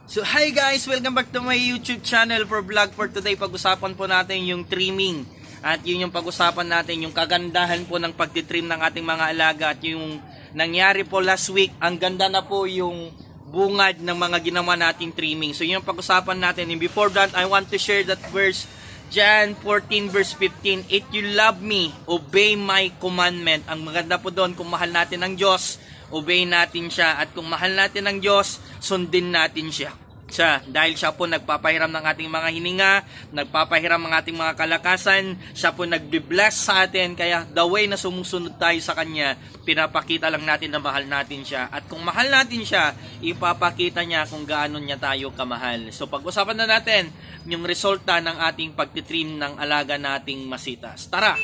So hi guys, welcome back to my YouTube channel for vlog for today. Pag-usapan po natin yung trimming. At yun yung pag-usapan natin, yung kagandahan po ng pagtitrim ng ating mga alaga. At yung nangyari po last week, ang ganda na po yung bungad ng mga ginawa nating trimming. So yun yung pag-usapan natin. And before that, I want to share that verse, John 14 verse 15. If you love me, obey my commandment. Ang maganda po doon, kung mahal natin ang Diyos, obey natin siya. At kung mahal natin ang Diyos, sundin natin siya. Dahil siya po nagpapahiram ng ating mga hininga, nagpapahiram ng ating mga kalakasan, siya po nagbe-bless sa atin. Kaya the way na sumusunod tayo sa Kanya, pinapakita lang natin na mahal natin siya. At kung mahal natin siya, ipapakita niya kung gaano niya tayo kamahal. So pag-usapan na natin yung resulta ng ating pagtitrim ng alaga nating masitas. Tara!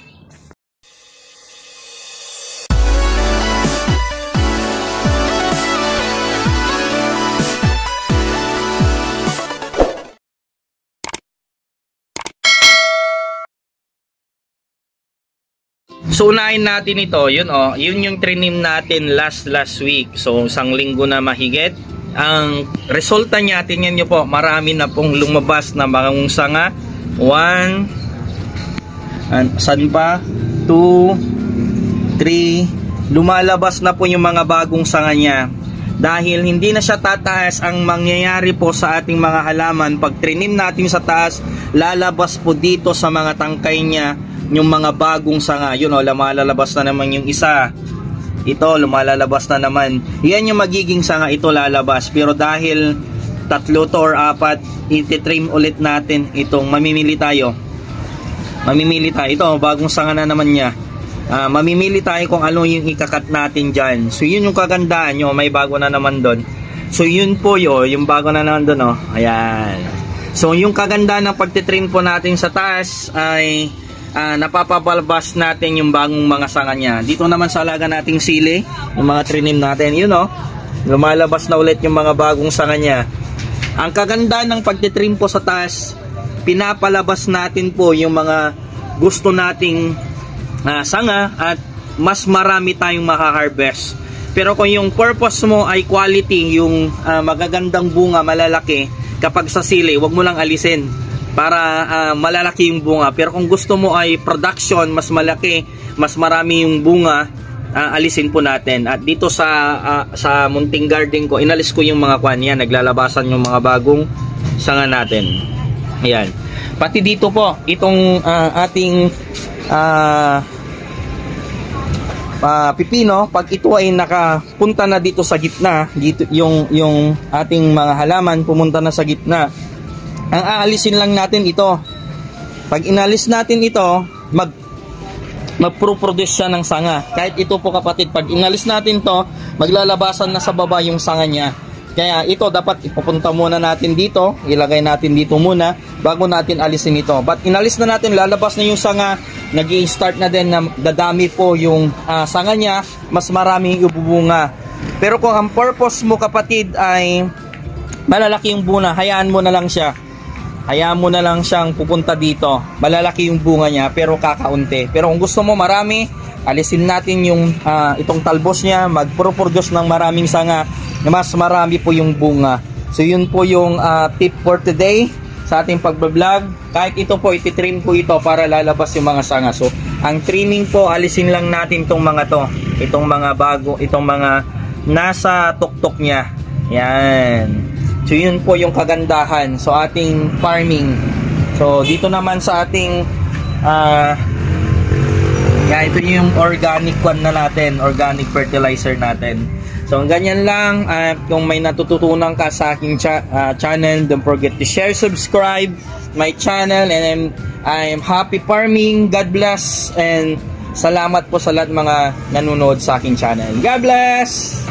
So unahin natin ito, yun yung trinim natin last week. So isang linggo na mahigit. Ang resulta niya, tingnan nyo po, marami na pong lumabas na mga sanga. 1, saan pa? 2, 3, lumalabas na po yung mga bagong sanga niya. Dahil hindi na siya tataas, ang mangyayari po sa ating mga halaman, pag trinim natin sa taas, lalabas po dito sa mga tangkay niya yung mga bagong sanga. Yun lumalalabas na naman yung isa. Ito, lumalalabas na naman. Yan yung magiging sanga, ito lalabas. Pero dahil 3 to or 4, iti-trim ulit natin itong mamimili tayo. Ito, bagong sanga na naman niya. Mamimili tayo kung ano yung ikakat natin dyan. So yun yung kagandahan nyo, may bago na naman doon. So yun po yung bago na naman doon. Ayan. So yung kagandahan ng pagtitrim po natin sa taas ay napapabalbas natin yung bagong mga sanga niya. Dito naman sa alaga nating sili, yung mga trinim natin, lumalabas na ulit yung mga bagong sanga niya. Ang kagandahan ng pagtitrim po sa taas, pinapalabas natin po yung mga gusto nating sanga at mas marami tayong makaharvest. Pero kung yung purpose mo ay quality, yung magagandang bunga, malalaki, kapag sa sili, wag mo lang alisin para malalaki yung bunga. Pero kung gusto mo ay production, mas malaki, mas marami yung bunga, alisin po natin. At dito sa munting garden ko, inalis ko yung mga kwan yan, naglalabasan yung mga bagong sanga natin. Ayan. Pati dito po, itong ating pipino, pag ito ay nakapunta na dito sa gitna, dito yung ating mga halaman pumunta na sa gitna, ang aalisin lang natin ito. Pag inalis natin ito, mag-produce siya ng sanga. Kahit ito po kapatid, pag inalis natin to, maglalabasan na sa baba yung sanga niya. Kaya ito dapat ipupunta muna natin dito, ilagay natin dito muna bago natin alisin ito. But inalis na natin, lalabas na yung sanga, nag-i-start na din na dadami po yung sanga niya, mas marami yung bubunga. Pero kung ang purpose mo kapatid ay malalaki yung bunga, hayaan mo na lang siya. Hayaan mo na lang siyang pupunta dito. Malalaki yung bunga niya pero kakaunti. Pero kung gusto mo marami, alisin natin yung itong talbos niya, mag-produce ng maraming sanga, mas marami po yung bunga. So yun po yung tip for today sa ating pagbablog. Kahit ito po, ititrim po ito para lalabas yung mga sanga. So ang trimming po, alisin lang natin itong mga to. Itong mga bago, itong mga nasa tuktok niya. Yan. So yun po yung kagandahan so ating farming. So dito naman sa ating ito yung organic one na natin, organic fertilizer natin. So ganyan lang. Kung may natututunan ka sa aking channel, don't forget to share, subscribe my channel, and I'm happy farming. God bless and salamat po sa lahat mga nanonood sa aking channel. God bless!